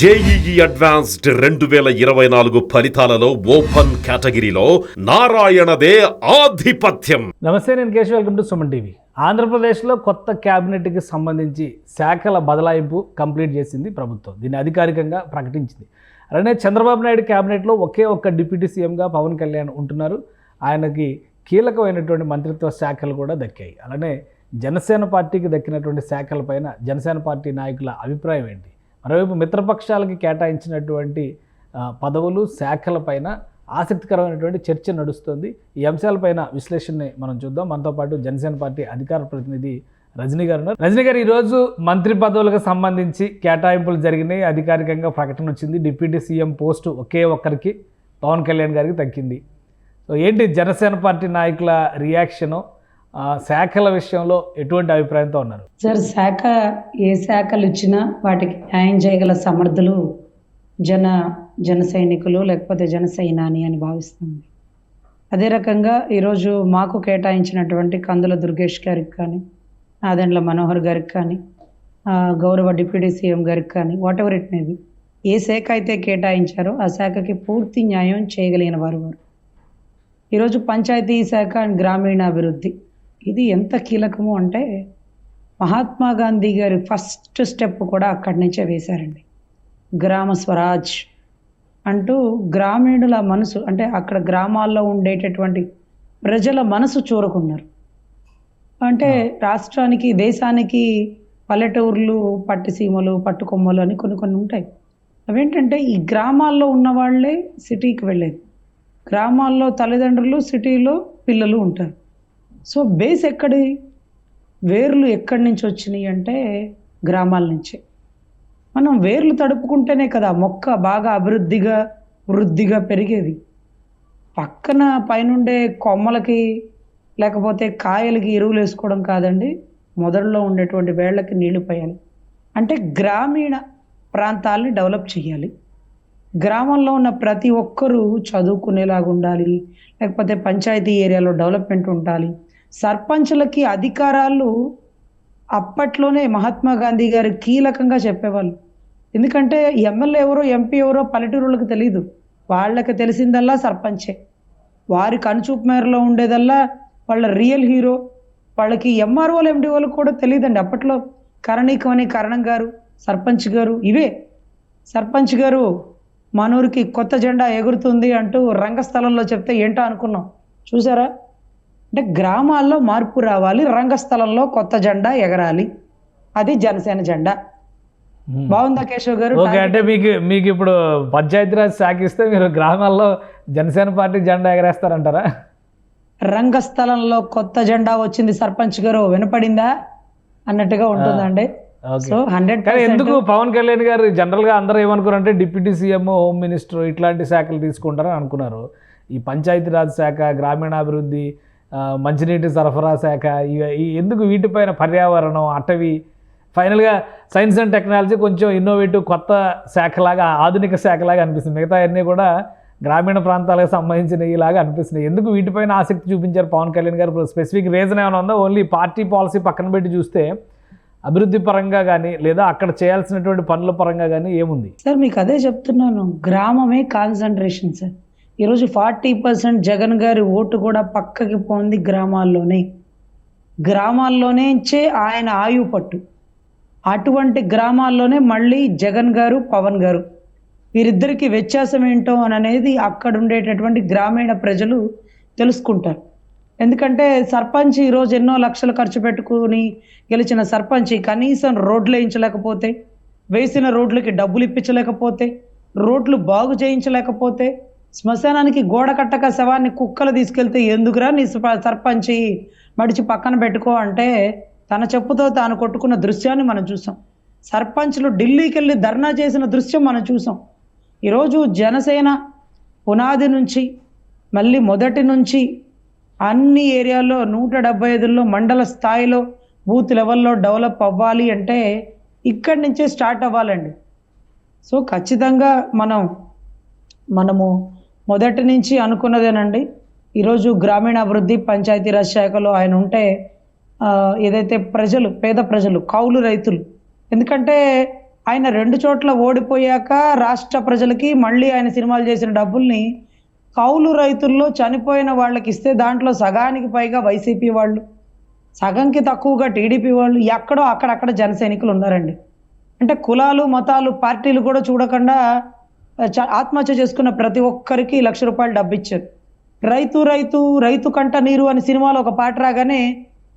JEE advanced 2024 ఫలితాలలో open కేటగిరీలో నారాయణదే ఆధిపత్యం. నమస్తే, నేను Keshav. Welcome to Suman TV. ఆంధ్రప్రదేశ్లో కొత్త క్యాబినెట్కి సంబంధించి శాఖల బదలాయింపు కంప్లీట్ చేసింది ప్రభుత్వం. దీన్ని అధికారికంగా ప్రకటించింది. అలానే చంద్రబాబు నాయుడు క్యాబినెట్లో ఒకే ఒక్క డిప్యూటీ సీఎంగా పవన్ కళ్యాణ్ ఉంటున్నారు. ఆయనకి కీలకమైనటువంటి మంత్రిత్వ శాఖలు కూడా దక్కాయి. అలానే జనసేన పార్టీకి దక్కినటువంటి శాఖలపైన జనసేన పార్టీ నాయకుల అభిప్రాయం ఏంటి? మరోవైపు మిత్రపక్షాలకి కేటాయించినటువంటి పదవులు శాఖలపైన ఆసక్తికరమైనటువంటి చర్చ నడుస్తుంది. ఈ అంశాలపైన విశ్లేషణని మనం చూద్దాం. మనతో పాటు జనసేన పార్టీ అధికార ప్రతినిధి రజనీ గారు ఉన్నారు. రజనీ గారు, ఈరోజు మంత్రి పదవులకు సంబంధించి కేటాయింపులు జరిగినాయి. అధికారికంగా ప్రకటన వచ్చింది. డిప్యూటీ సీఎం పోస్టు ఒకే ఒక్కరికి, పవన్ కళ్యాణ్ గారికి దక్కింది. సో ఏంటి జనసేన పార్టీ నాయకుల రియాక్షను? శాఖల విషయంలో ఎటువంటి అభిప్రాయంతో ఉన్నారు? సార్, ఏ శాఖలు ఇచ్చినా వాటికి న్యాయం చేయగల సమర్థులు జన సైనికులు, లేకపోతే జన సైనాని అని భావిస్తుంది. అదే రకంగా ఈరోజు మాకు కేటాయించినటువంటి కందుల దుర్గేష్ గారికి కానీ, నాదెండ్ల మనోహర్ గారికి కానీ, గౌరవ డిప్యూటీ సీఎం గారికి కానీ, వాట్ ఎవర్ ఇట్ మేబీ, ఏ శాఖ అయితే కేటాయించారో ఆ శాఖకి పూర్తి న్యాయం చేయగలిగిన వారు. ఈరోజు పంచాయతీ శాఖ అండ్ గ్రామీణాభివృద్ధి, ఇది ఎంత కీలకము అంటే మహాత్మా గాంధీ గారి ఫస్ట్ స్టెప్ కూడా అక్కడి నుంచే వేశారండి. గ్రామ స్వరాజ్ అంటూ గ్రామీణుల మనసు, అంటే అక్కడ గ్రామాల్లో ఉండేటటువంటి ప్రజల మనసు చూరుకున్నారు. అంటే రాష్ట్రానికి, దేశానికి పల్లెటూర్లు, పట్టిసీమలు, పట్టుకొమ్మలు అని కొన్ని ఉంటాయి. అవేంటంటే ఈ గ్రామాల్లో ఉన్న వాళ్ళే సిటీకి వెళ్ళేది. గ్రామాల్లో తల్లిదండ్రులు, సిటీలో పిల్లలు ఉంటారు. సో బేస్ ఎక్కడి, వేర్లు ఎక్కడి నుంచి వచ్చినాయి అంటే గ్రామాల నుంచే. మనం వేర్లు తడుపుకుంటేనే కదా మొక్క బాగా వృద్ధిగా పెరిగేది. పక్కన పైనుండే కొమ్మలకి లేకపోతే కాయలకి ఎరువులు వేసుకోవడం కాదండి, మొదట్లో ఉండేటువంటి వేళ్ళకి నీళ్లు పోయాలి. అంటే గ్రామీణ ప్రాంతాలని డెవలప్ చేయాలి. గ్రామంలో ఉన్న ప్రతి ఒక్కరూ చదువుకునేలాగా ఉండాలి, లేకపోతే పంచాయతీ ఏరియాలో డెవలప్మెంట్ ఉండాలి. సర్పంచులకి అధికారాలు అప్పట్లోనే మహాత్మా గాంధీ గారు కీలకంగా చెప్పేవాళ్ళు. ఎందుకంటే ఎమ్మెల్యే ఎవరో, ఎంపీ ఎవరో పల్లెటూరులకు తెలియదు. వాళ్ళకి తెలిసిందల్లా సర్పంచే. వారి కనుచూపు మేరలో ఉండేదల్లా వాళ్ళ రియల్ హీరో. వాళ్ళకి ఎంఆర్ఓలు, ఎండిఓలు కూడా తెలియదండి అప్పట్లో. కరణీకం అని కరణం గారు, సర్పంచ్ గారు, ఇవే. సర్పంచ్ గారు మనూరికి కొత్త జెండా ఎగురుతుంది అంటూ రంగస్థలంలో చెప్తే ఏంటో అనుకున్నాం. చూసారా? అంటే గ్రామాల్లో మార్పు రావాలి, రంగస్థలంలో కొత్త జెండా ఎగరాలి. అది జనసేన జెండా. బాగుందా కేశవ్ గారు? ఓకే, అంటే మీకు ఇప్పుడు పంచాయతీరాజ్ శాఖ ఇస్తే మీరు గ్రామాల్లో జనసేన పార్టీ జెండా ఎగరేస్తారంటారా? రంగస్థలంలో కొత్త జెండా వచ్చింది సర్పంచ్ గారు, వినపడిందా అన్నట్టుగా ఉంటుందండి. సో 100%. ఎందుకు పవన్ కళ్యాణ్ గారు జనరల్ గా అందరూ ఏమనుకున్నారంటే డిప్యూటీ సీఎం, హోమ్ మినిస్టర్ ఇట్లాంటి శాఖలు తీసుకుంటారని అనుకున్నారు. ఈ పంచాయతీరాజ్ శాఖ, గ్రామీణాభివృద్ధి, మంచినీటి సరఫరా శాఖ, ఎందుకు వీటిపైన పర్యావరణం, అటవీ, ఫైనల్గా సైన్స్ అండ్ టెక్నాలజీ కొంచెం ఇన్నోవేటివ్ కొత్త శాఖలాగా, ఆధునిక శాఖలాగా అనిపిస్తుంది. మిగతా అన్నీ కూడా గ్రామీణ ప్రాంతాలకు సంబంధించిన ఇలాగా అనిపిస్తున్నాయి. ఎందుకు వీటిపైన ఆసక్తి చూపించారు పవన్ కళ్యాణ్ గారు? స్పెసిఫిక్ రీజన్ ఏమైనా ఉందా? ఓన్లీ పార్టీ పాలసీ పక్కన పెట్టి చూస్తే అభివృద్ధి పరంగా కానీ, లేదా అక్కడ చేయాల్సినటువంటి పనుల పరంగా కానీ ఏముంది? సార్, మీకు అదే చెప్తున్నాను, గ్రామమే కాన్సన్ట్రేషన్ సార్. ఈరోజు 40% జగన్ గారి ఓటు కూడా పక్కకి పోంది గ్రామాల్లోనేంచే ఆయన ఆయువు పట్టు. అటువంటి గ్రామాల్లోనే మళ్ళీ జగన్ గారు, పవన్ గారు, వీరిద్దరికి వ్యత్యాసం ఏంటో అనేది అక్కడ ఉండేటటువంటి గ్రామీణ ప్రజలు తెలుసుకుంటారు. ఎందుకంటే సర్పంచ్ ఈరోజు ఎన్నో లక్షలు ఖర్చు పెట్టుకుని గెలిచిన సర్పంచ్ కనీసం రోడ్లు వేయించలేకపోతే, వేసిన రోడ్లకి డబ్బులు ఇప్పించలేకపోతే, రోడ్లు బాగు చేయించలేకపోతే, శ్మశానానికి గోడ కట్టక శవాన్ని కుక్కలు తీసుకెళ్తే ఎందుకురా నీ సర్పంచ్ మడిచి పక్కన పెట్టుకో అంటే తన చెప్పుతో తాను కొట్టుకున్న దృశ్యాన్ని మనం చూసాం. సర్పంచ్లు ఢిల్లీకి వెళ్ళి ధర్నా చేసిన దృశ్యం మనం చూసాం. ఈరోజు జనసేన పునాది నుంచి మళ్ళీ మొదటి నుంచి అన్ని ఏరియాల్లో 175లో మండల స్థాయిలో బూత్ లెవెల్లో డెవలప్ అవ్వాలి అంటే ఇక్కడి నుంచే స్టార్ట్ అవ్వాలండి. సో ఖచ్చితంగా మనము మొదటి నుంచి అనుకున్నదేనండి. ఈరోజు గ్రామీణాభివృద్ధి, పంచాయతీరాజ్ శాఖలో ఆయన ఉంటే ఏదైతే పేద ప్రజలు, కౌలు రైతులు, ఎందుకంటే ఆయన 2 చోట్ల ఓడిపోయాక రాష్ట్ర ప్రజలకి మళ్ళీ ఆయన సినిమాలు చేసిన డబ్బుల్ని కౌలు రైతుల్లో చనిపోయిన వాళ్ళకి ఇస్తే దాంట్లో సగానికి పైగా వైసీపీ వాళ్ళు, సగంకి తక్కువగా టీడీపీ వాళ్ళు, ఎక్కడో అక్కడక్కడ జన సైనికులు ఉన్నారండి. అంటే కులాలు, మతాలు, పార్టీలు కూడా చూడకుండా ఆత్మహత్య చేసుకున్న ప్రతి ఒక్కరికి ₹1,00,000 డబ్బిచ్చారు. రైతు కంట నీరు అని సినిమాలో ఒక పాట రాగానే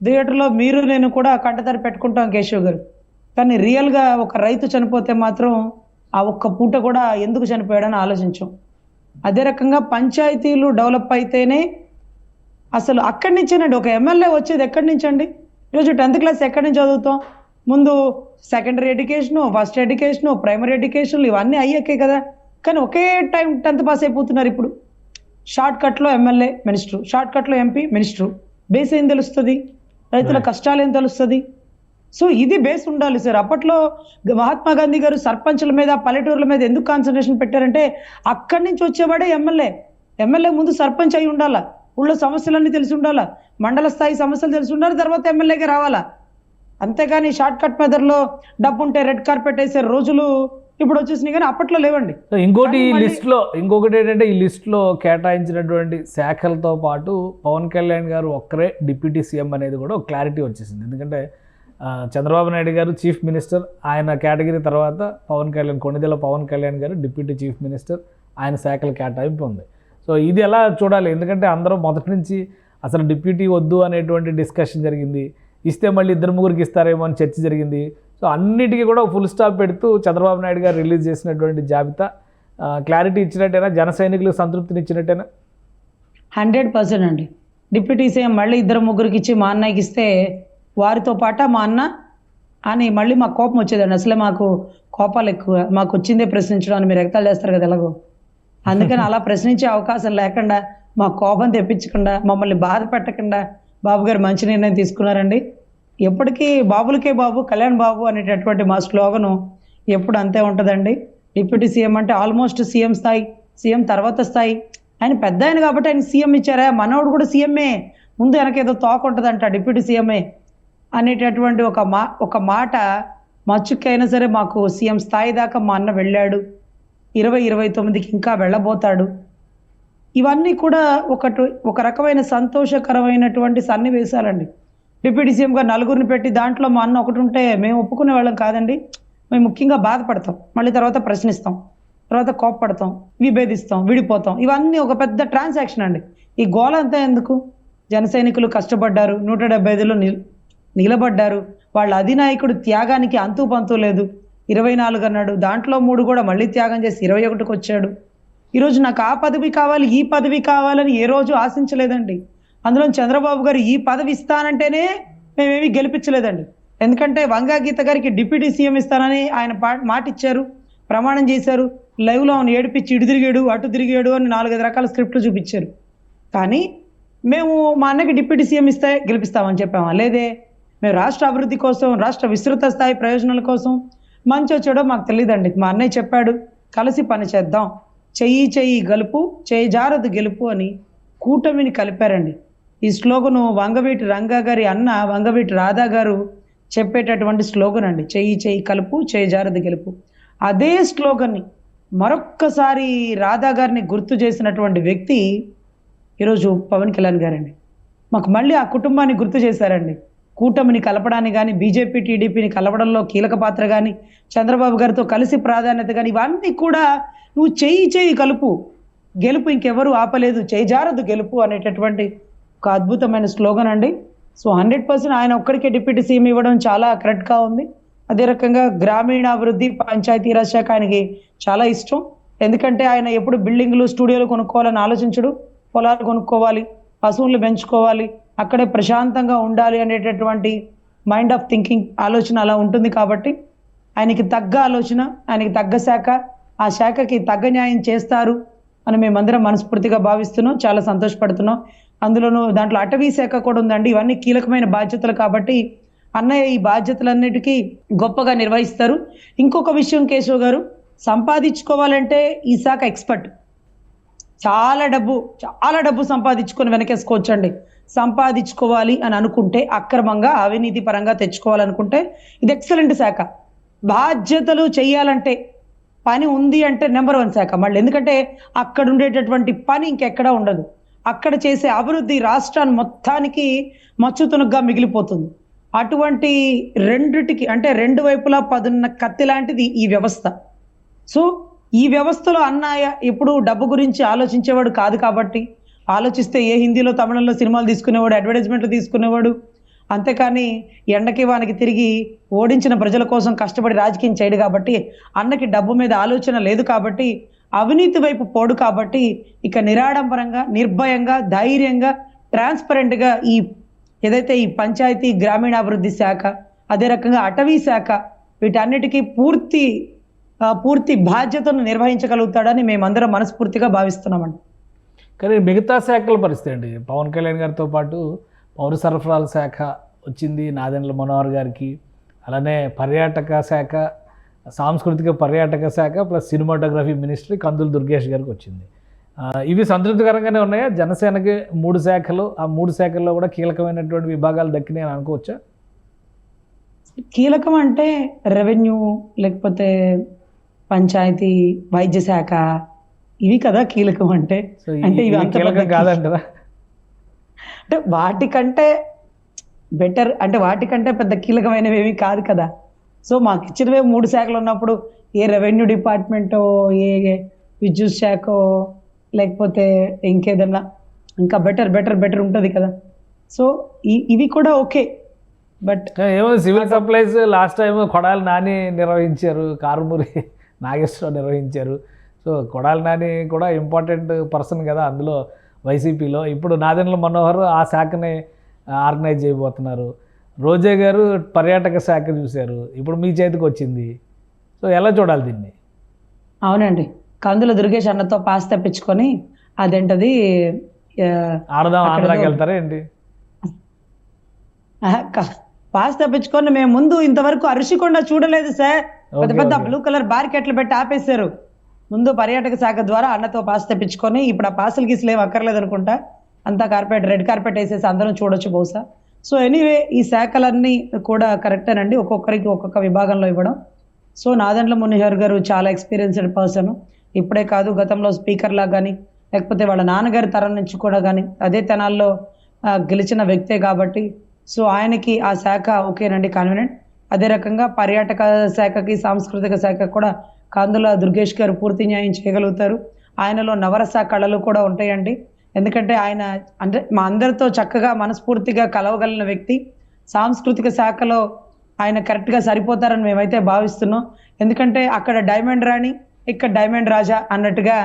థియేటర్లో మీరు నేను కూడా కంటతడి పెట్టుకుంటాం కేశవ్ గారు. కానీ రియల్గా ఒక రైతు చనిపోతే మాత్రం ఆ ఒక్క పూట కూడా ఎందుకు చనిపోయాడని ఆలోచించాం. అదే రకంగా పంచాయతీలు డెవలప్ అయితేనే అసలు అక్కడి నుంచేనండి ఒక ఎమ్మెల్యే వచ్చేది ఎక్కడి నుంచి అండి? ఈరోజు 10th క్లాస్ ఎక్కడి నుంచి చదువుతాం? ముందు secondary education, first education, primary ఎడ్యుకేషన్లు ఇవన్నీ అయ్యాకే కదా. కానీ ఒకే టైం 10th పాస్ అయిపోతున్నారు. ఇప్పుడు షార్ట్ కట్లో ఎమ్మెల్యే మినిస్టరు, షార్ట్ కట్లో ఎంపీ మినిస్టరు. బేస్ ఏం తెలుస్తుంది? రైతుల కష్టాలు ఏం తెలుస్తుంది? సో ఇది బేస్ ఉండాలి సార్. అప్పట్లో మహాత్మా గాంధీ గారు సర్పంచుల మీద, పల్లెటూర్ల మీద ఎందుకు కాన్సన్ట్రేషన్ పెట్టారంటే అక్కడి నుంచి వచ్చేవాడే ఎమ్మెల్యే ముందు సర్పంచ్ అయి ఉండాలా, ఊళ్ళో సమస్యలన్నీ తెలిసి ఉండాలా, మండల స్థాయి సమస్యలు తెలిసి ఉండాలి, తర్వాత ఎమ్మెల్యేగా రావాలా. అంతేగాని షార్ట్ కట్ మెథడ్లో డబ్బు ఉంటే రెడ్ కార్పెట్ వేసే రోజులు ఇప్పుడు వచ్చేసినాయి, కానీ అప్పట్లో లేవండి. సో ఇంకొకటి ఏంటంటే ఈ లిస్టులో కేటాయించినటువంటి శాఖలతో పాటు పవన్ కళ్యాణ్ గారు ఒక్కరే డిప్యూటీ సీఎం అనేది కూడా ఒక క్లారిటీ వచ్చేసింది. ఎందుకంటే చంద్రబాబు నాయుడు గారు చీఫ్ మినిస్టర్, ఆయన కేటగిరీ తర్వాత కొణిదెల పవన్ కళ్యాణ్ గారు డిప్యూటీ చీఫ్ మినిస్టర్, ఆయన శాఖల కేటాయింపు ఉంది. సో ఇది ఎలా చూడాలి? ఎందుకంటే అందరూ మొదటి నుంచి అసలు డిప్యూటీ వద్దు అనేటువంటి డిస్కషన్ జరిగింది, ఇస్తే మళ్ళీ 2-3 ఇస్తారేమో అని చర్చ జరిగింది. సో అన్నిటికీ కూడా ఫుల్ స్టాప్ పెడుతూ చంద్రబాబు నాయుడు గారు రిలీజ్ చేసినటువంటి జాబితా క్లారిటీ ఇచ్చినట్టేనా? జన సైనికులకు సంతృప్తిని ఇచ్చినట్టేనా? 100% అండి. డిప్యూటీ సీఎం మళ్ళీ 2-3 ఇచ్చి మా అన్నయ్యకి ఇస్తే వారితో పాట మా అన్న అని మళ్ళీ మాకు కోపం వచ్చేదండి. అసలే మాకు కోపాలు ఎక్కువ, మాకు వచ్చిందే ప్రశ్నించడం అని మీరు ఎగతాళి చేస్తారు కదా ఎలాగో. అందుకని అలా ప్రశ్నించే అవకాశం లేకుండా, మా కోపం తెప్పించకుండా, మమ్మల్ని బాధ పెట్టకుండా బాబు గారు మంచి నిర్ణయం తీసుకున్నారండి. ఎప్పటికీ బాబులకే బాబు, కళ్యాణ్ బాబు అనేటటువంటి మా స్లోగను ఎప్పుడు అంతే ఉంటుందండి. డిప్యూటీ సీఎం అంటే ఆల్మోస్ట్ సీఎం స్థాయి, సీఎం తర్వాత స్థాయి. ఆయన పెద్ద ఆయన కాబట్టి ఆయన సీఎం ఇచ్చారా, మనోడు కూడా సీఎంఏ, ముందు వెనకేదో తోక ఉంటుందంట డిప్యూటీ సీఎంఏ అనేటటువంటి ఒక మాట మచ్చుకైనా సరే మాకు సీఎం స్థాయి దాకా మా అన్న వెళ్ళాడు. 2029కి ఇంకా వెళ్ళబోతాడు. ఇవన్నీ కూడా ఒక రకమైన సంతోషకరమైనటువంటి సన్నివేశాలండి. డిప్యూటీ సీఎంగా 4 పెట్టి దాంట్లో మా అన్న ఒకటి ఉంటే మేము ఒప్పుకునే వాళ్ళం కాదండి. మేము ముఖ్యంగా బాధపడతాం, మళ్ళీ తర్వాత ప్రశ్నిస్తాం, తర్వాత కోప్పడతాం, విభేదిస్తాం, విడిపోతాం. ఇవన్నీ ఒక పెద్ద ట్రాన్సాక్షన్ అండి. ఈ గోల అంతా ఎందుకు? జన సైనికులు కష్టపడ్డారు, 175లో నిలబడ్డారు. వాళ్ళ అధినాయకుడు త్యాగానికి అంతు పంతు లేదు. 24 అన్నాడు, దాంట్లో 3 కూడా మళ్ళీ త్యాగం చేసి 21కి వచ్చాడు. ఈరోజు నాకు ఆ పదవి కావాలి, ఈ పదవి కావాలని ఏ రోజు ఆశించలేదండి. అందులో చంద్రబాబు గారు ఈ పదవి ఇస్తానంటేనే మేమేమీ గెలిపించలేదండి. ఎందుకంటే వంగా గీత గారికి డిప్యూటీ సీఎం ఇస్తానని ఆయన మాట ఇచ్చారు, ప్రమాణం చేశారు. లైవ్లో ఆయన ఏడిపించి ఇటు తిరిగాడు అటు తిరిగాడు అని 4-5 రకాల స్క్రిప్ట్లు చూపించారు. కానీ మేము మా అన్నకి డిప్యూటీ సీఎం ఇస్తే గెలిపిస్తామని చెప్పామా? లేదే. మేము రాష్ట్ర అభివృద్ధి కోసం, రాష్ట్ర విస్తృత స్థాయి ప్రయోజనాల కోసం మంచి వచ్చాడో మాకు తెలియదండి. మా అన్నయ్య చెప్పాడు, కలిసి పని చేద్దాం, చెయ్యి గలుపు, చేయి జారదు గెలుపు అని కూటమిని కలిపారండి. ఈ స్లోగను వంగవీటి రంగా గారి అన్న వంగవీటి రాధా గారు చెప్పేటటువంటి స్లోగన్ అండి, చెయ్యి కలుపు, చేయి జారదు గెలుపు. అదే స్లోగన్ని మరొక్కసారి రాధా గారిని గుర్తు చేసినటువంటి వ్యక్తి ఈరోజు పవన్ కళ్యాణ్ గారండి. మాకు మళ్ళీ ఆ కుటుంబాన్ని గుర్తు చేశారండి. కూటమిని కలపడానికి కానీ, బీజేపీ టీడీపీని కలపడంలో కీలక పాత్ర కానీ, చంద్రబాబు గారితో కలిసి ప్రాధాన్యత కానీ, ఇవన్నీ కూడా నువ్వు చెయ్యి కలుపు, గెలుపు ఇంకెవరు ఆపలేదు, చేయి జారదు గెలుపు అనేటటువంటి ఒక అద్భుతమైన స్లోగన్ అండి. సో 100% ఆయన ఒక్కడికే డిప్యూటీ సీఎం ఇవ్వడం చాలా కరెక్ట్గా ఉంది. అదే రకంగా గ్రామీణాభివృద్ధి, పంచాయతీరాజ్ శాఖ ఆయనకి చాలా ఇష్టం. ఎందుకంటే ఆయన ఎప్పుడు బిల్డింగ్లు, స్టూడియోలు కొనుక్కోవాలని ఆలోచించడు. పొలాలు కొనుక్కోవాలి, పశువులు పెంచుకోవాలి, అక్కడే ప్రశాంతంగా ఉండాలి అనేటటువంటి మైండ్ ఆఫ్ థింకింగ్, ఆలోచన అలా ఉంటుంది. కాబట్టి ఆయనకి తగ్గ ఆలోచన, ఆయనకి తగ్గ శాఖ, ఆ శాఖకి తగ్గ న్యాయం చేస్తారు అని మేమందరం మనస్ఫూర్తిగా భావిస్తున్నాం, చాలా సంతోషపడుతున్నాం. అందులోనూ దాంట్లో అటవీ శాఖ కూడా ఉందండి. ఇవన్నీ కీలకమైన బాధ్యతలు కాబట్టి అన్నయ్య ఈ బాధ్యతలన్నిటికీ గొప్పగా నిర్వహిస్తారు. ఇంకొక విషయం కేశవ్ గారు, సంపాదించుకోవాలంటే ఈ శాఖ ఎక్స్పర్ట్. చాలా డబ్బు సంపాదించుకొని వెనకేసుకోవచ్చండి. సంపాదించుకోవాలి అని అనుకుంటే, అక్రమంగా అవినీతి పరంగా తెచ్చుకోవాలనుకుంటే ఇది ఎక్సలెంట్ శాఖ. బాధ్యతలు చెయ్యాలంటే పని ఉంది అంటే నెంబర్ 1 శాఖ. మళ్ళీ ఎందుకంటే అక్కడ ఉండేటటువంటి పని ఇంకెక్కడా ఉండదు. అక్కడ చేసే అభివృద్ధి రాష్ట్రాన్ని మొత్తానికి మచ్చుతునుగ్గా మిగిలిపోతుంది. అటువంటి రెండిటికి అంటే రెండు వైపులా పదున్న కత్తి లాంటిది ఈ వ్యవస్థ. సో ఈ వ్యవస్థలో అన్నయ్య ఎప్పుడు డబ్బు గురించి ఆలోచించేవాడు కాదు కాబట్టి, ఆలోచిస్తే ఏ హిందీలో తమిళంలో సినిమాలు తీసుకునేవాడు, అడ్వర్టైజ్మెంట్లు తీసుకునేవాడు. అంతేకాని ఎండకి వానికి తిరిగి ఓడించిన ప్రజల కోసం కష్టపడి రాజకీయం చేయడు కాబట్టి, అన్నకి డబ్బు మీద ఆలోచన లేదు కాబట్టి, అవినీతి వైపు పోడు కాబట్టి, ఇక నిరాడంబరంగా నిర్భయంగా ధైర్యంగా ట్రాన్స్పరెంట్గా ఏదైతే ఈ పంచాయతీ గ్రామీణాభివృద్ధి శాఖ, అదే రకంగా అటవీ శాఖ వీటన్నిటికీ పూర్తి బాధ్యతను నిర్వహించగలుగుతాడని మేమందరం మనస్ఫూర్తిగా భావిస్తున్నామండి. కానీ మిగతా శాఖల పరిస్థితి అండి, పవన్ కళ్యాణ్ గారితో పాటు పౌర సరఫరాల శాఖ వచ్చింది నాదెండ్ల మనోహర్ గారికి, అలానే పర్యాటక శాఖ, సాంస్కృతిక పర్యాటక శాఖ ప్లస్ సినిమాటోగ్రఫీ మినిస్ట్రీ కందుల దుర్గేష్ గారికి వచ్చింది. ఇవి సంతృప్తికరంగానే ఉన్నాయా? జనసేనకి 3 శాఖలు, ఆ 3 శాఖల్లో కూడా కీలకమైనటువంటి విభాగాలు దక్కినాయి అని అనుకోవచ్చా? కీలకం అంటే రెవెన్యూ, లేకపోతే పంచాయతీ, వైద్య శాఖ, ఇవి కదా కీలకం అంటే. అంటే ఇవి అంత కీలకం కాదంటారా? అంటే వాటికంటే బెటర్, అంటే వాటికంటే పెద్ద కీలకమైనవి ఏవి కాదు కదా. సో మాకు ఇచ్చినవే 3 శాఖలు ఉన్నప్పుడు ఏ రెవెన్యూ డిపార్ట్మెంటో, ఏ విద్యుత్ శాఖో, లేకపోతే ఇంకేదన్నా ఇంకా బెటర్ ఉంటుంది కదా. సో ఇవి కూడా ఓకే. బట్ ఏమో civil supplies last time Kodali Nani నిర్వహించారు, కారుమూరి నాగేశ్వరరావు నిర్వహించారు. సో కొడాలి నాని కూడా ఇంపార్టెంట్ పర్సన్ కదా అందులో వైసీపీలో. ఇప్పుడు నాదెండ్ల మనోహర్ ఆ శాఖని ఆర్గనైజ్ చేయబోతున్నారు. రోజా గారు పర్యాటక శాఖ చూశారు, ఇప్పుడు మీ చేతికి వచ్చింది. సో ఎలా చూడాలి దీన్ని? అవునండి, కందుల దుర్గేష్ అన్నతో పాస్ తెప్పించుకొని అదేంటది ఆడదాం ఆంధ్రాకి వెళ్తారా ఏంటి? పాస్ తెప్పించుకొని మేము ముందు ఇంతవరకు అరిసికొండ చూడలేదు సార్. పెద్ద బ్లూ కలర్ బార్కెట్లు పెట్టి ఆపేశారు. ముందు పర్యాటక శాఖ ద్వారా అన్నతో పాస్ తెప్పించుకొని, ఇప్పుడు ఆ పాసులు గీసులు ఏమి అక్కర్లేదు అనుకుంటా, అంతా రెడ్ కార్పెట్ వేసేసి అందరం చూడొచ్చు బహుశా. సో ఎనీవే ఈ శాఖలన్నీ కూడా కరెక్టేనండి, ఒక్కొక్కరికి ఒక్కొక్క విభాగంలో ఇవ్వడం. సో నాదెండ్ల మనోహర్ గారు చాలా ఎక్స్పీరియన్స్డ్ పర్సన్. ఇప్పుడే కాదు, గతంలో స్పీకర్లా కానీ లేకపోతే వాళ్ళ నాన్నగారి తరం నుంచి కూడా కానీ అదే తెనాల్లో గెలిచిన వ్యక్తే కాబట్టి, సో ఆయనకి ఆ శాఖ ఓకేనండి, కాన్ఫిడెంట్. అదే రకంగా పర్యాటక శాఖకి సాంస్కృతిక శాఖ కూడా కందుల దుర్గేష్ గారు పూర్తి న్యాయం చేయగలుగుతారు. ఆయనలో నవరస కళలు కూడా ఉంటాయండి. ఎందుకంటే ఆయన అంటే మా అందరితో చక్కగా మనస్ఫూర్తిగా కలవగలిగిన వ్యక్తి. సాంస్కృతిక శాఖలో ఆయన కరెక్ట్గా సరిపోతారని మేమైతే భావిస్తున్నాం. ఎందుకంటే అక్కడ డైమండ్ రాణి, ఇక్కడ డైమండ్ రాజా అన్నట్టుగా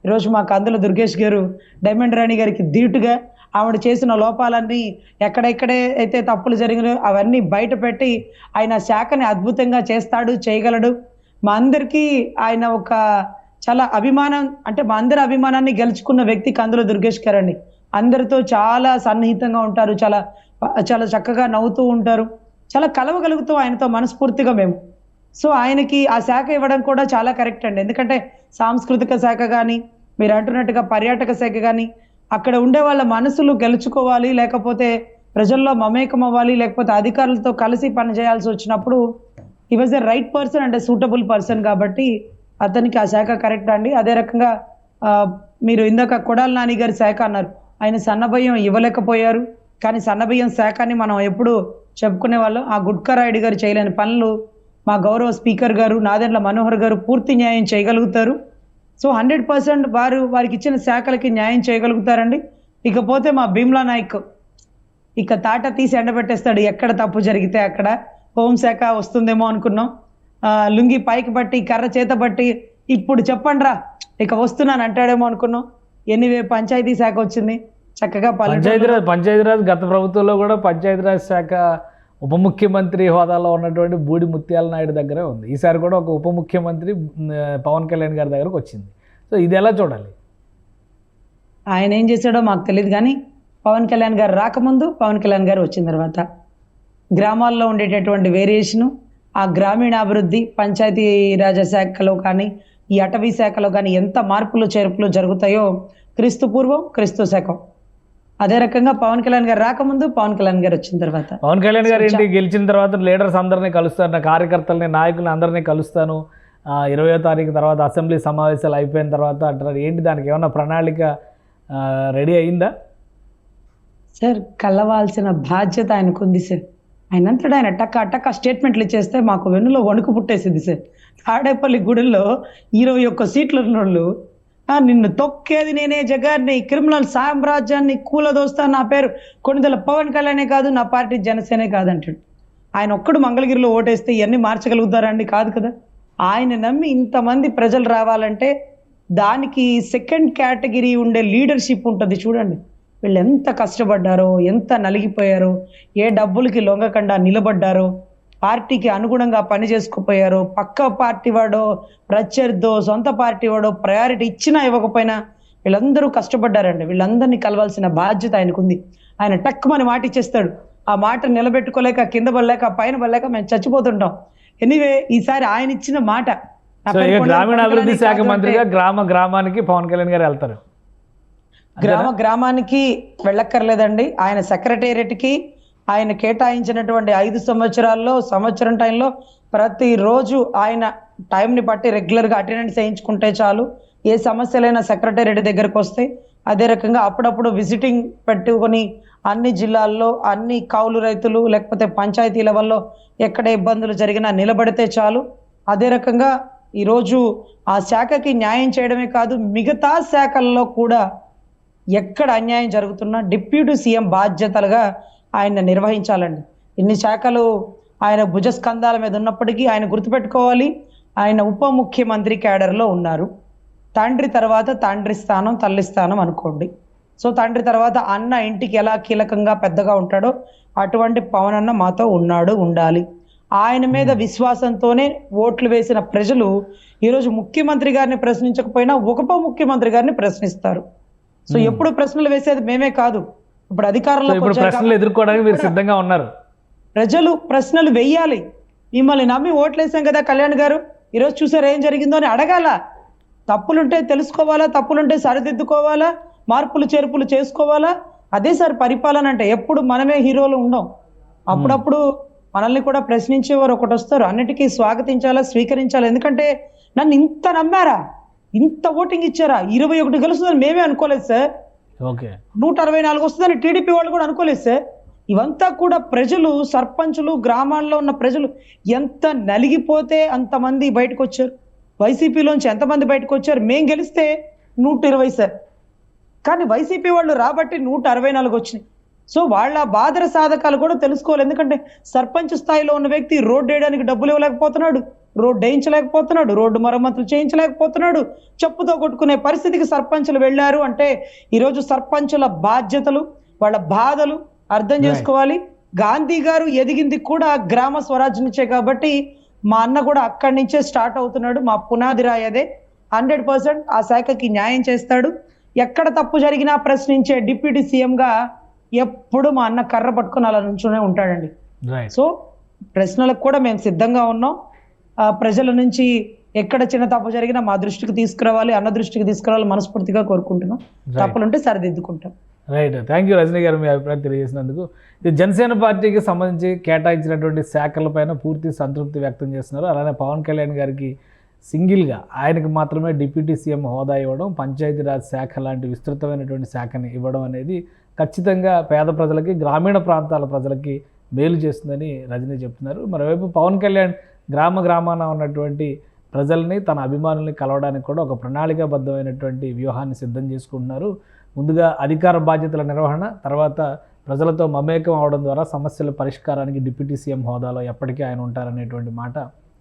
ఈరోజు మా కందుల దుర్గేష్ గారు డైమండ్ రాణి గారికి ధీటుగా ఆవిడ చేసిన లోపాలన్నీ, ఎక్కడెక్కడే అయితే తప్పులు జరిగినాయో అవన్నీ బయట పెట్టి ఆయన శాఖని అద్భుతంగా చేస్తాడు, చేయగలడు. మా అందరికీ ఆయన ఒక చాలా అభిమానం, అంటే మా అందరి అభిమానాన్ని గెలుచుకున్న వ్యక్తి కందుల దుర్గేష్ గారు అండి. అందరితో చాలా సన్నిహితంగా ఉంటారు, చాలా చాలా చక్కగా నవ్వుతూ ఉంటారు, చాలా కలవగలుగుతూ ఆయనతో మనస్ఫూర్తిగా మేము. సో ఆయనకి ఆ శాఖ ఇవ్వడం కూడా చాలా కరెక్ట్ అండి. ఎందుకంటే సాంస్కృతిక శాఖ కానీ, మీరు అంటున్నట్టుగా పర్యాటక శాఖ కానీ, అక్కడ ఉండే వాళ్ళ మనసులు గెలుచుకోవాలి, లేకపోతే ప్రజల్లో మమేకం అవ్వాలి, లేకపోతే అధికారులతో కలిసి పనిచేయాల్సి వచ్చినప్పుడు he was the right person అంటే సూటబుల్ పర్సన్ కాబట్టి అతనికి ఆ శాఖ కరెక్ట్ అండి. అదే రకంగా మీరు ఇందాక కొడాలి నాని గారి శాఖ అన్నారు, ఆయన సన్నబియ్యం ఇవ్వలేకపోయారు, కానీ సన్నబియ్యం శాఖని మనం ఎప్పుడు చెప్పుకునే వాళ్ళం. ఆ గుట్కా రాయుడు గారు చేయలేని పనులు మా గౌరవ స్పీకర్ గారు నాదెండ్ల మనోహర్ గారు పూర్తి న్యాయం చేయగలుగుతారు. సో 100% వారికి ఇచ్చిన శాఖలకి న్యాయం చేయగలుగుతారండి. ఇకపోతే మా భీమ్లా నాయక్ ఇక తాట తీసి ఎండబెట్టేస్తాడు, ఎక్కడ తప్పు జరిగితే అక్కడ. హోంశాఖ వస్తుందేమో అనుకున్నాం, లుంగి పైకి పట్టి కర్ర చేత పట్టి ఇప్పుడు చెప్పండి రా ఇక వస్తున్నాను అంటాడేమో అనుకున్నాం. ఎనీవే పంచాయతీ శాఖ వచ్చింది చక్కగా. పంచాయతీరాజ్ గత ప్రభుత్వంలో కూడా పంచాయతీరాజ్ శాఖ ఉప ముఖ్యమంత్రి హోదాలో ఉన్నటువంటి బూడి ముత్యాల నాయుడు దగ్గరే ఉంది. ఈసారి కూడా ఒక ఉప ముఖ్యమంత్రి పవన్ కళ్యాణ్ గారి దగ్గరకు వచ్చింది. సో ఇది ఎలా చూడాలి? ఆయన ఏం చేశాడో మాకు తెలియదు, కానీ పవన్ కళ్యాణ్ గారు రాకముందు, పవన్ కళ్యాణ్ గారు వచ్చిన తర్వాత గ్రామాల్లో ఉండేటటువంటి వేరియేషను, ఆ గ్రామీణాభివృద్ధి పంచాయతీరాజ్ శాఖలో కానీ ఈ అటవీ శాఖలో కానీ ఎంత మార్పులు చేర్పులు జరుగుతాయో క్రీస్తు పూర్వం క్రీస్తు శకం అదే రకంగా పవన్ కళ్యాణ్ గారు రాకముందు, పవన్ కళ్యాణ్ గారు వచ్చిన తర్వాత. పవన్ కళ్యాణ్ గారు ఏంటి గెలిచిన తర్వాత లీడర్స్ అందరినీ కలుస్తాను, నా కార్యకర్తలని నాయకులను అందరినీ కలుస్తాను, 20వ తారీఖు తర్వాత అసెంబ్లీ సమావేశాలు అయిపోయిన తర్వాత అంటారు. ఏంటి దానికి ఏమన్నా ప్రణాళిక రెడీ అయిందా? సార్ కలవాల్సిన బాధ్యత ఆయనకు ఉంది సార్. ఆయనంతటా ఆయన టక్క స్టేట్మెంట్లు ఇచ్చేస్తే మాకు వెన్నులో వణుకు పుట్టేసింది సార్. తాడేపల్లి గుడిలో 21 సీట్లు ఉన్నోళ్ళు నిన్ను తొక్కేది నేనే, జగన్ని క్రిమినల్ సామ్రాజ్యాన్ని కూలదోస్తా, నా పేరు కొణిదెల పవన్ కళ్యాణే కాదు, నా పార్టీ జనసేనే కాదంటాడు. ఆయన ఒక్కడు మంగళగిరిలో ఓటేస్తే ఇవన్నీ మార్చగలుగుతారండి? కాదు కదా. ఆయన నమ్మి ఇంతమంది ప్రజలు రావాలంటే దానికి సెకండ్ కేటగిరీ ఉండే లీడర్షిప్ ఉంటుంది. చూడండి వీళ్ళు ఎంత కష్టపడ్డారో, ఎంత నలిగిపోయారో, ఏ డబ్బులకి లొంగకుండా నిలబడ్డారో, పార్టీకి అనుగుణంగా పని చేసుకోపోయారో, పక్క పార్టీ వాడో ప్రత్యర్థో సొంత పార్టీ వాడో ప్రయారిటీ ఇచ్చినా ఇవ్వకపోయినా వీళ్ళందరూ కష్టపడ్డారండి. వీళ్ళందరినీ కలవాల్సిన బాధ్యత ఆయనకుంది. ఆయన టక్కుమని మాట ఇచ్చేస్తాడు. ఆ మాట నిలబెట్టుకోలేక, కింద పడలేక, పైన పడలేక మేము చచ్చిపోతుంటాం. ఎనీవే ఈసారి ఆయన ఇచ్చిన మాట, గ్రామీణాభివృద్ధి శాఖ మంత్రిగా గ్రామానికి పవన్ కళ్యాణ్ గారు వెళ్తారు. గ్రామానికి వెళ్ళక్కర్లేదండి. ఆయన సెక్రటేరియట్కి ఆయన కేటాయించినటువంటి 5 సంవత్సరాల్లో సంవత్సరం టైంలో ప్రతిరోజు ఆయన టైంని బట్టి రెగ్యులర్గా అటెండెన్స్ వేయించుకుంటే చాలు. ఏ సమస్యలైనా సెక్రటేరియట్ దగ్గరకు వస్తాయి. అదే రకంగా అప్పుడప్పుడు విజిటింగ్ పెట్టుకొని అన్ని జిల్లాల్లో అన్ని కౌలు రైతులు లేకపోతే పంచాయతీ లెవెల్లో ఎక్కడ ఇబ్బందులు జరిగినా నిలబడితే చాలు. అదే రకంగా ఈరోజు ఆ శాఖకి న్యాయం చేయడమే కాదు, మిగతా శాఖల్లో కూడా ఎక్కడ అన్యాయం జరుగుతున్నా డిప్యూటీ సీఎం బాధ్యతలుగా ఆయన నిర్వహించాలండి. ఇన్ని శాఖలు ఆయన భుజస్కంధాల మీద ఉన్నప్పటికీ ఆయన గుర్తుపెట్టుకోవాలి, ఆయన ఉప ముఖ్యమంత్రి క్యాడర్లో ఉన్నారు. తండ్రి తర్వాత తండ్రి స్థానం, తల్లి స్థానం అనుకోండి. సో తండ్రి తర్వాత అన్న ఇంటికి ఎలా కీలకంగా పెద్దగా ఉంటాడో అటువంటి పవన్ అన్న మాతో ఉన్నాడు, ఉండాలి. ఆయన మీద విశ్వాసంతోనే ఓట్లు వేసిన ప్రజలు ఈరోజు ముఖ్యమంత్రి గారిని ప్రశ్నించకపోయినా ఉప ముఖ్యమంత్రి గారిని ప్రశ్నిస్తారు. సో ఎప్పుడు ప్రశ్నలు వేసేది మేమే కాదు, ఇప్పుడు అధికారంలో ప్రశ్నలు ఎదుర్కోవడానికి మీరు సిద్ధంగా ఉన్నారు. ప్రజలు ప్రశ్నలు వెయ్యాలి. మిమ్మల్ని నమ్మి ఓట్లేసాం కదా కళ్యాణ్ గారు, ఈరోజు చూసారు ఏం జరిగిందో అని అడగాల. తప్పులుంటే తెలుసుకోవాలా, తప్పులుంటే సరిదిద్దుకోవాలా, మార్పులు చేర్పులు చేసుకోవాలా. అదే సార్ పరిపాలన అంటే. ఎప్పుడు మనమే హీరోలు ఉండం. అప్పుడప్పుడు మనల్ని కూడా ప్రశ్నించేవారు ఒకటి వస్తారు. అన్నిటికీ స్వాగతించాలా, స్వీకరించాలా. ఎందుకంటే నన్ను ఇంత నమ్మారా, ఇంత ఓటింగ్ ఇచ్చారా, 21 గెలుస్తుందని మేమే అనుకోలేదు సార్. 164 వస్తుందని టీడీపీ వాళ్ళు కూడా అనుకోలేదు సార్. ఇవంతా కూడా ప్రజలు, సర్పంచులు, గ్రామాల్లో ఉన్న ప్రజలు ఎంత నలిగిపోతే అంతమంది బయటకు వచ్చారు. వైసీపీలోంచి ఎంతమంది బయటకు వచ్చారు. మేం గెలిస్తే 120 సార్, కానీ వైసీపీ వాళ్ళు రాబట్టి 164 వచ్చినాయి. సో వాళ్ళ బాధర సాధకాలు కూడా తెలుసుకోవాలి. ఎందుకంటే సర్పంచ్ స్థాయిలో ఉన్న వ్యక్తి రోడ్డు వేయడానికి డబ్బులు ఇవ్వలేకపోతున్నాడు, రోడ్డు వేయించలేకపోతున్నాడు, రోడ్డు మరమ్మతులు చేయించలేకపోతున్నాడు, చెప్పుతో కొట్టుకునే పరిస్థితికి సర్పంచులు వెళ్ళారు అంటే ఈరోజు సర్పంచుల బాధ్యతలు, వాళ్ళ బాధలు అర్థం చేసుకోవాలి. గాంధీ గారు ఎదిగింది కూడా గ్రామ స్వరాజ్యం నుంచే కాబట్టి మా అన్న కూడా అక్కడి నుంచే స్టార్ట్ అవుతున్నాడు. మా పునాది రాయదే. 100% ఆ శాఖకి న్యాయం చేస్తాడు. ఎక్కడ తప్పు జరిగినా ప్రశ్నించే డిప్యూటీ సీఎంగా ఎప్పుడు మా అన్న కర్ర పట్టుకుని అలా నుంచునే ఉంటాడండి. సో ప్రశ్నలకు కూడా మేము సిద్ధంగా ఉన్నాం. ప్రజల నుంచి ఎక్కడ చిన్న తప్పు జరిగినా మా దృష్టికి తీసుకురావాలి, అన్న దృష్టికి తీసుకురావాలి మనస్ఫూర్తిగా కోరుకుంటున్నాం. తప్పులుంటే సరిదిద్దుకుంటాం. రైట్, థ్యాంక్ యూ రజనీ గారు, మీ అభిప్రాయం తెలియజేసినందుకు. ఇది జనసేన పార్టీకి సంబంధించి కేటాయించినటువంటి శాఖలపైన పూర్తి సంతృప్తి వ్యక్తం చేస్తున్నారు. అలానే పవన్ కళ్యాణ్ గారికి సింగిల్గా ఆయనకు మాత్రమే డిప్యూటీ సీఎం హోదా ఇవ్వడం, పంచాయతీరాజ్ శాఖ లాంటి విస్తృతమైనటువంటి శాఖని ఇవ్వడం అనేది ఖచ్చితంగా పేద ప్రజలకి, గ్రామీణ ప్రాంతాల ప్రజలకి మేలు చేస్తుందని రజనీ చెప్తున్నారు. మరోవైపు పవన్ కళ్యాణ్ గ్రామాన ఉన్నటువంటి ప్రజల్ని, తన అభిమానుల్ని కలవడానికి కూడా ఒక ప్రణాళికాబద్ధమైనటువంటి వ్యూహాన్ని సిద్ధం చేసుకుంటున్నారు. ముందుగా అధికార బాధ్యతల నిర్వహణ, తర్వాత ప్రజలతో మమేకం అవడం ద్వారా సమస్యల పరిష్కారానికి డిప్యూటీ సీఎం హోదాలో ఎప్పటికీ ఆయన ఉంటారనేటువంటి మాట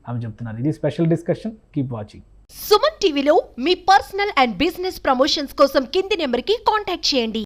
ఆమె చెప్తున్నారు. ఇది special discussion. Keep watching. Suman టీవీలో మీ పర్సనల్ అండ్ బిజినెస్ ప్రమోషన్స్ కోసం కింది నెంబర్కి కాంటాక్ట్ చేయండి.